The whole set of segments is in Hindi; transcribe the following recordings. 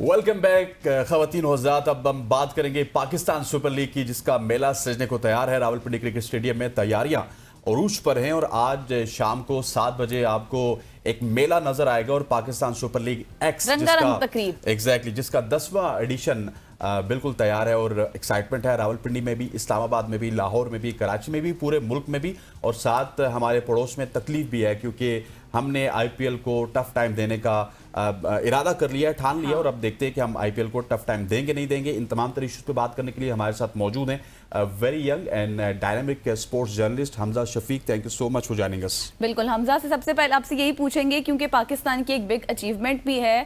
वेलकम बैक खवातीन हज़रात। अब हम बात करेंगे पाकिस्तान सुपर लीग की, जिसका मेला सजने को तैयार है। रावलपिंडी क्रिकेट स्टेडियम में तैयारियां उरूज पर हैं और आज शाम को 7 बजे आपको एक मेला नजर आएगा और पाकिस्तान सुपर लीग एक्स जिसका 10वां एडिशन बिल्कुल तैयार है और एक्साइटमेंट है। रावलपिंडी में भी, इस्लामाबाद में भी, लाहौर में भी, कराची में भी, पूरे मुल्क में भी, और साथ हमारे पड़ोस में तकलीफ भी है क्योंकि हमने आईपीएल को टफ टाइम देने का इरादा कर लिया है, ठान लिया। और अब देखते हैं कि हम आईपीएल को टफ टाइम देंगे नहीं देंगे। इन तमाम तरह इश्यूज पे बात करने के लिए हमारे साथ मौजूद हैं very young and dynamic sports journalist Hamza Shafiq. Thank you so much for joining us. बिल्कुल, हमजा से सबसे पहले आपसे यही पूछेंगे क्योंकि पाकिस्तान की एक बिग अचीवमेंट भी है,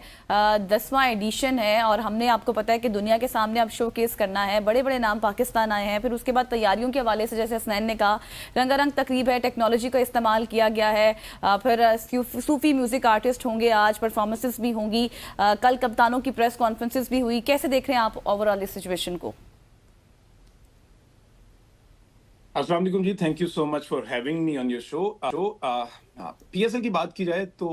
10वां एडिशन है और हमने आपको पता है कि दुनिया के सामने अब शोकेस करना है। बड़े बड़े नाम पाकिस्तान आए हैं। फिर उसके बाद तैयारियों के हवाले से, जैसे हसनैन ने कहा, रंगारंग तकरीब है, टेक्नोलॉजी का इस्तेमाल किया गया है। फिर सूफी म्यूजिक आर्टिस्ट होंगे, आज परफॉर्मेंसेस भी होंगी, कल कप्तानों की प्रेस कॉन्फ्रेंसेस भी हुई। कैसे देख रहे हैं आप ओवरऑल इस सिचुएशन को? अस्सलाम वालेकुम जी, thank you so much for having me on your show. PSL की बात की जाए तो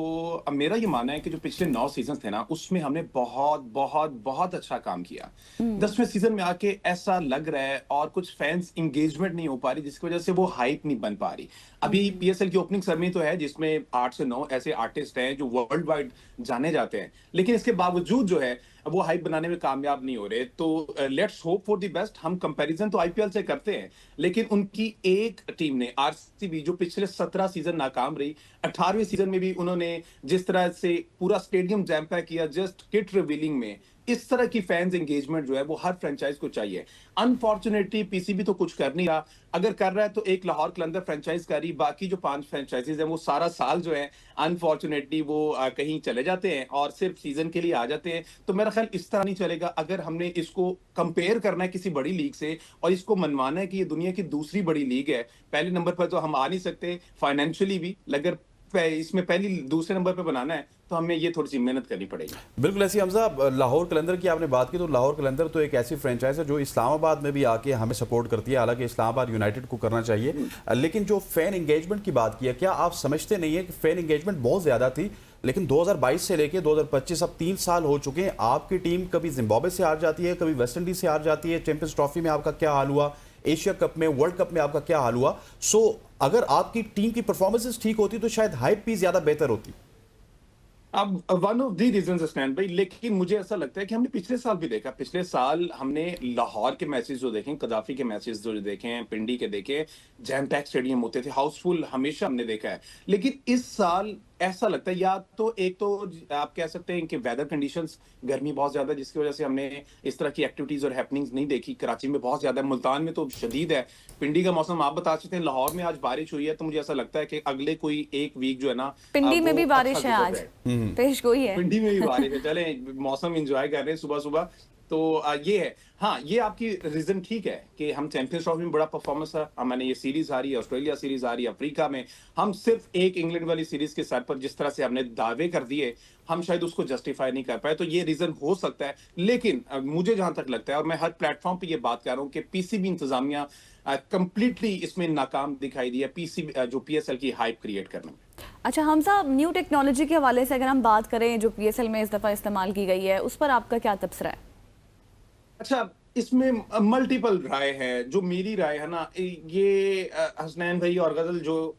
अब मेरा ये मानना है कि जो पिछले 9 सीजन थे ना, उसमें हमने बहुत बहुत बहुत अच्छा काम किया। 10वें सीजन में आके ऐसा लग रहा है और कुछ फैंस इंगेजमेंट नहीं हो पा रही, जिसकी वजह से वो हाइप नहीं बन पा रही। अभी पीएसएल की ओपनिंग सेरेमनी तो है जिसमें 8 से 9 ऐसे आर्टिस्ट हैं जो वर्ल्ड वाइड जाने जाते हैं, लेकिन इसके बावजूद जो है वो हाइप बनाने में कामयाब नहीं हो रहे। तो let's hope for the best. हम कंपैरिजन तो आईपीएल से करते हैं, लेकिन उनकी एक टीम ने, आरसीबी, जो पिछले 17 सीजन नाकाम रही, 18वें सीजन में भी उन्होंने जिस तरह से पूरा स्टेडियम जैम पैक किया जस्ट किट रिवीलिंग में, इस तरह की फैंस एंगेजमेंट जो है वो हर फ्रेंचाइज को चाहिए। अनफॉर्चुनेटली पीसीबी तो कुछ कर नहीं रहा। अगर कर रहा है तो एक लाहौर कलंदर फ्रेंचाइज कर रही, बाकी जो 5 फ्रेंचाइजीज हैं वो सारा साल जो है अनफॉर्चुनेटली वो कहीं चले जाते हैं और सिर्फ सीजन के लिए आ जाते हैं। तो मेरा ख्याल इस तरह नहीं चलेगा। अगर हमने इसको कंपेयर करना है किसी बड़ी लीग से और इसको मनवाना है कि ये दुनिया की दूसरी बड़ी लीग है, पहले नंबर पर तो हम आ नहीं सकते फाइनेंशियली भी, अगर इसमें पहली दूसरे नंबर पे बनाना है तो हमें ये थोड़ी सी मेहनत करनी पड़ेगी। बिल्कुल ऐसी। हमजा, लाहौर कलंदर की आपने बात की तो लाहौर कलंदर तो एक ऐसी फ्रेंचाइज है जो इस्लामाबाद में भी आके हमें सपोर्ट करती है। हालांकि इस्लामाबाद यूनाइटेड को करना चाहिए, लेकिन जो फैन एंगेजमेंट की बात की है, क्या आप समझते नहीं है कि फैन एंगेजमेंट बहुत ज्यादा थी, लेकिन 2022 से लेके 2025 अब 3 साल हो चुके हैं। आपकी टीम कभी जिम्बाब्वे से हार जाती है, कभी वेस्ट इंडीज से हार जाती है। चैंपियंस ट्रॉफी में आपका क्या हाल हुआ, एशिया कप में, वर्ल्ड कप में आपका क्या हाल हुआ। सो अगर आपकी टीम की परफॉर्मेंसेस ठीक होती तो शायद हाइप भी ज्यादा बेहतर होती। अब one of the reasons stand भाई, लेकिन मुझे ऐसा लगता है कि हमने पिछले साल भी देखा, पिछले साल हमने लाहौर के मैचेस जो देखे, कदाफी के मैचेस जो देखे, पिंडी के देखे, जैम पैक स्टेडियम होते थे, हाउसफुल हमेशा हमने देखा है। लेकिन इस साल ऐसा लगता है, या तो एक तो आप कह सकते हैं कि वेदर कंडीशंस, गर्मी बहुत ज्यादा, जिसकी वजह से हमने इस तरह की एक्टिविटीज और हैपनिंग्स नहीं देखी। कराची में बहुत ज्यादा है, मुल्तान में तो शदीद है, पिंडी का मौसम आप बता सकते हैं, लाहौर में आज बारिश हुई है। तो मुझे ऐसा लगता है कि अगले कोई एक वीक जो है ना, पिंडी में भी बारिश है, आज पेश गोई है, पिंडी में भी बारिश है। चले मौसम एंजॉय कर रहे हैं सुबह सुबह। तो ये है। हाँ, ये आपकी रीजन ठीक है कि हम चैंपियंस ट्रॉफी में बड़ा परफॉर्मेंस है, हमारे ये सीरीज आ रही है, ऑस्ट्रेलिया सीरीज आ रही है, अफ्रीका में हम सिर्फ एक इंग्लैंड वाली सीरीज के सर पर जिस तरह से हमने दावे कर दिए, हम शायद उसको जस्टिफाई नहीं कर पाए। तो ये रीजन हो सकता है, लेकिन मुझे जहां तक लगता है, और मैं हर प्लेटफॉर्म पे ये बात कर रहा हूँ कि पीसीबी इंतजामिया कंप्लीटली इसमें नाकाम दिखाई दी है, पीसीबी जो पीएसएल की हाइप क्रिएट करने में। अच्छा हमजा, न्यू टेक्नोलॉजी के हवाले से अगर हम बात करें जो पीएसएल में इस दफा इस्तेमाल की गई है, उस पर आपका क्या तबसरा है? अच्छा, इसमें मल्टीपल राय है। जो मेरी राय है ना, ये हसनैन भाई और गजल, जो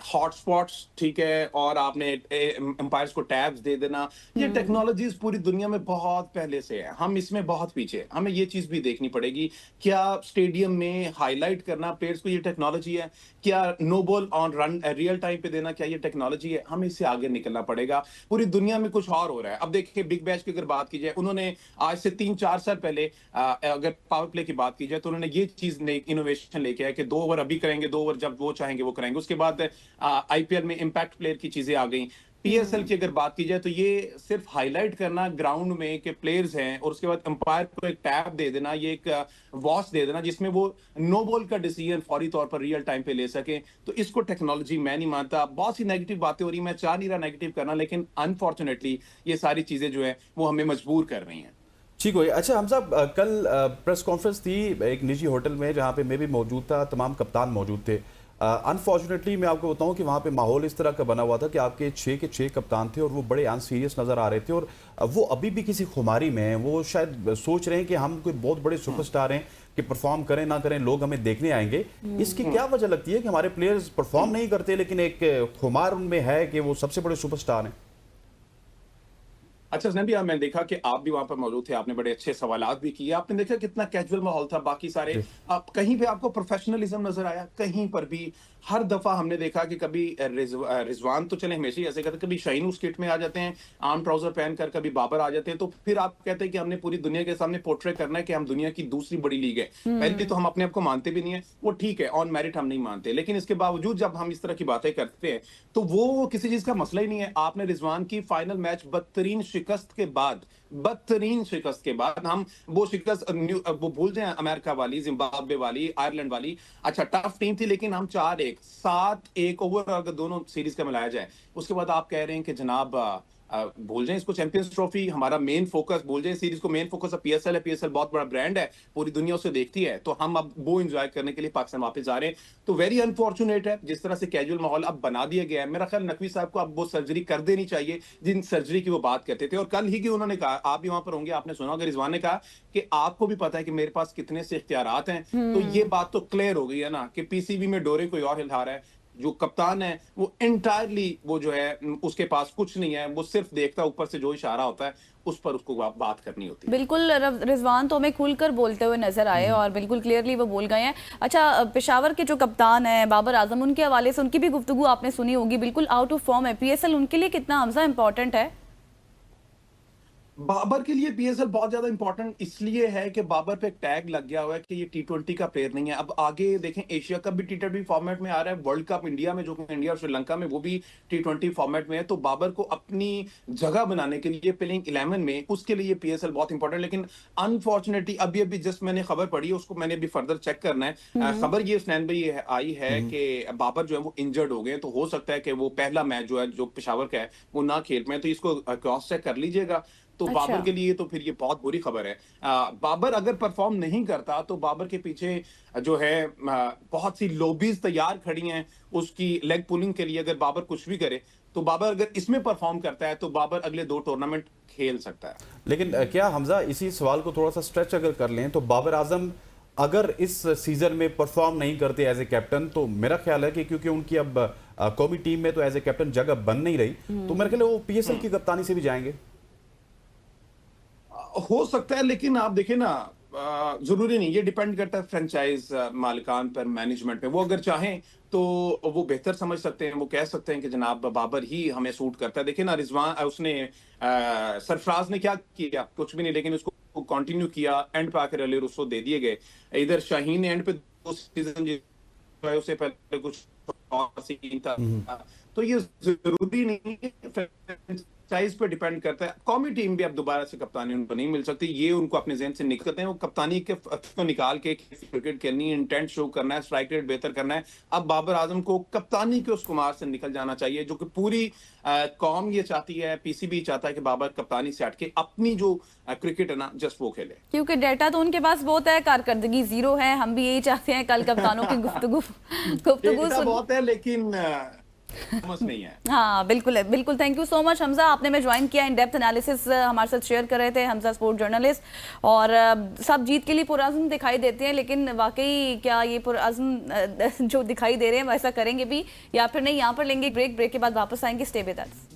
हॉटस्पॉट्स ठीक है और आपने एम्पायर्स को टैब्स दे देना, ये टेक्नोलॉजीज पूरी दुनिया में बहुत पहले से है, हम इसमें बहुत पीछे हैं। हमें ये चीज भी देखनी पड़ेगी, क्या स्टेडियम में हाईलाइट करना प्लेयर्स को ये टेक्नोलॉजी है? क्या no ball on run real time पे देना, क्या ये टेक्नोलॉजी है? हमें इससे आगे निकलना पड़ेगा। पूरी दुनिया में कुछ और हो रहा है। अब देखिए, बिग बैश की अगर बात की जाए, उन्होंने आज से 3-4 साल पहले अगर पावर प्ले की बात की जाए तो उन्होंने ये चीज इनोवेशन लेके आया कि 2 ओवर अभी करेंगे, 2 ओवर जब वो चाहेंगे वो करेंगे। उसके बाद आईपीएल में इंपैक्ट प्लेयर की चीजें आ गई। पीएसएल की अगर बात की जाए तो ये सिर्फ हाईलाइट करना ग्राउंड में के प्लेयर्स हैं, और उसके बाद अंपायर को एक टैब दे देना, ये एक वॉच दे देना जिसमें वो नो बॉल का डिसीजन फौरी तौर पर रियल टाइम पे ले सके। तो इसको टेक्नोलॉजी मैं नहीं मानता। बहुत सी नेगेटिव बातें हो रही, मैं चाह नहीं रहा नेगेटिव करना, लेकिन अनफॉर्चुनेटली ये सारी चीजें जो है वो हमें मजबूर कर रही हैं। ठीक हो। अच्छा हम साहब, कल प्रेस कॉन्फ्रेंस थी एक निजी होटल में जहां पे मैं भी मौजूद था, तमाम कप्तान मौजूद थे। अनफॉर्चुनेटली मैं आपको बताऊं कि वहां पे माहौल इस तरह का बना हुआ था कि आपके 6 के 6 कप्तान थे और वो बड़े अनसीरियस नजर आ रहे थे, और वो अभी भी किसी खुमारी में हैं। वो शायद सोच रहे हैं कि हम कोई बहुत बड़े सुपरस्टार हैं कि परफॉर्म करें ना करें लोग हमें देखने आएंगे। इसकी क्या वजह लगती है कि हमारे प्लेयर्स परफॉर्म नहीं करते लेकिन एक खुमार उनमें है कि वो सबसे बड़े सुपरस्टार हैं? अच्छा स्नैप भैया, मैंने देखा कि आप भी वहां पर मौजूद थे, आपने बड़े अच्छे सवालात भी किए, आपने देखा कितना कैजुअल माहौल था, बाकी सारे आप कहीं पे आपको प्रोफेशनलिज्म नजर आया? कहीं पर भी हर दफा हमने देखा कि कभी रिजवान तो चले हमेशा ही ऐसे करते, कभी शाहीन उस किट में आ जाते हैं आर्म ट्राउजर पहनकर, कभी बाबर आ जाते हैं, तो फिर आप कहते हैं कि हमने पूरी दुनिया के सामने पोर्ट्रे करना है कि हम दुनिया की दूसरी बड़ी लीग है। पहले तो हम अपने आप को मानते भी नहीं है, वो ठीक है, ऑन मेरिट हम नहीं मानते, लेकिन इसके बावजूद जब हम इस तरह की बातें करते हैं तो वो किसी चीज का मसला ही नहीं है। आपने रिजवान की फाइनल मैच बदतरीन शिकस्त के बाद हम वो शिकस्त वो भूल जाए, अमेरिका वाली, जिम्बाब्वे वाली, आयरलैंड वाली, अच्छा टफ टीम थी, लेकिन हम 4-1 7-1 ओवर अगर दोनों सीरीज का मिलाया जाए, उसके बाद आप कह रहे हैं कि जनाब भूल जाएं इसको चैंपियंस ट्रॉफी, हमारा मेन फोकस भूल जाएं सीरीज को, मेन फोकस पीएसएल है, पीएसएल बहुत बड़ा ब्रांड है, पूरी दुनिया उसे देखती है, तो हम अब वो एंजॉय करने के लिए पाकिस्तान वापस आ रहे हैं। तो वेरी अनफॉर्चुनेट है जिस तरह से कैजुअल माहौल अब बना दिया गया है। मेरा ख्याल नकवी साहब को अब वो सर्जरी कर देनी चाहिए जिन सर्जरी की वो बात करते थे, और कल ही की उन्होंने कहा, आप भी वहां पर होंगे, आपने सुना होगा, रिजवान ने कहा कि आपको भी पता है कि मेरे पास कितने से इख्तियारात हैं। तो ये बात तो क्लियर हो गई है ना कि पीसीबी में डोरे कोई और हिला रहा है, जो कप्तान है वो एंटायरली वो जो है उसके पास कुछ नहीं है, वो सिर्फ देखता ऊपर से जो इशारा होता है उस पर उसको बात करनी होती है। बिल्कुल, रिजवान तो हमें खुलकर बोलते हुए नजर आए और बिल्कुल क्लियरली वो बोल गए हैं। अच्छा, पेशावर के जो कप्तान हैं बाबर आजम, उनके हवाले से उनकी भी गुफ्तगू आपने सुनी होगी, बिल्कुल आउट ऑफ फॉर्म है। पीएसएल उनके लिए कितना हमजा इंपॉर्टेंट है? बाबर के लिए पीएसएल बहुत ज्यादा इंपॉर्टेंट इसलिए है कि बाबर पे एक टैग लग गया हुआ है कि ये टी20 का प्लेयर नहीं है। अब आगे देखें, एशिया कप भी टी20 फॉर्मेट में आ रहा है, वर्ल्ड कप इंडिया में, जो कि इंडिया और श्रीलंका में, वो भी टी20 फॉर्मेट में है। तो बाबर को अपनी जगह बनाने के लिए प्लेइंग 11 में, उसके लिए पीएसएल बहुत इंपॉर्टेंट। लेकिन अनफॉर्चुनेटली अभी अभी जस्ट मैंने खबर पढ़ी है, उसको मैंने अभी फर्दर चेक करना है। खबर ये स्नैन भाई आई है कि बाबर जो है वो इंजर्ड हो गए, तो हो सकता है कि वो पहला मैच जो है जो पेशावर का है वो ना खेल में, तो इसको क्रॉस चेक कर लीजिएगा। तो अच्छा। बाबर के लिए तो फिर ये बहुत बुरी खबर है। बाबर अगर परफॉर्म नहीं करता तो बाबर के पीछे जो है बहुत सी लॉबीज तैयार खड़ी हैं उसकी लेग पुलिंग के लिए। अगर बाबर कुछ भी करे तो बाबर अगर इसमें परफॉर्म करता है तो बाबर अगले 2 टूर्नामेंट खेल सकता है। लेकिन क्या हमजा इसी सवाल को थोड़ा सा स्ट्रेच अगर कर लें तो बाबर आजम अगर इस सीजन में परफॉर्म नहीं करते एज ए कैप्टन, तो मेरा ख्याल है कि क्योंकि उनकी अब कौमी टीम में तो एज ए कैप्टन जगह बन नहीं रही, तो मेरा ख्याल है वो पीएसएल की कप्तानी से भी जाएंगे। हो सकता है, लेकिन आप देखें ना, जरूरी नहीं, ये डिपेंड करता है फ्रेंचाइज मालिकान पर, मैनेजमेंट पे। वो अगर चाहें तो वो बेहतर समझ सकते हैं, वो कह सकते हैं कि जनाब बाबर ही हमें सूट करता है। देखिए ना, रिजवान उसने सरफराज ने क्या किया, कुछ भी नहीं, लेकिन उसको कंटिन्यू किया, एंड पे आकर अली रुस्सो दे दिए गए। इधर शाहीन ने एंड पे 2 सीजन जो है उससे पहले कुछ और सीन था। तो ये जरूरी नहीं है, साइज पे डिपेंड करता है। कौमी टीम भी अब दोबारा से कप्तानी उनको नहीं मिल सकती, ये उनको अपने ज़हन से निकलते हैं। वो कप्तानी के को निकाल के क्रिकेट खेलनी, इंटेंट शो करना है, स्ट्राइक रेट बेहतर करना है। अब बाबर आजम को कप्तानी के उस कुमार से निकल जाना चाहिए, जो कि पूरी कौम ये चाहती है, पीसीबी चाहता है कि बाबर कप्तानी से हट के अपनी जो क्रिकेट है ना जस्ट वो खेले। क्योंकि डेटा तो उनके पास बहुत है, कारकर्दगी जीरो है। हम भी यही चाहते हैं कल कप्तानों की गुफ्तगू बहुत है लेकिन नहीं है। हाँ बिल्कुल है, बिल्कुल। Thank you so much Hamza, आपने में ज्वाइन किया, इन डेप्थ एनालिसिस हमारे साथ शेयर कर रहे थे हमजा, स्पोर्ट जर्नलिस्ट। और सब जीत के लिए पुरअज़्म दिखाई देते हैं, लेकिन वाकई क्या ये पुरअज़्म जो दिखाई दे रहे हैं वैसा करेंगे भी या फिर नहीं? यहाँ पर लेंगे ब्रेक के बाद वापस आएंगे। Stay with us.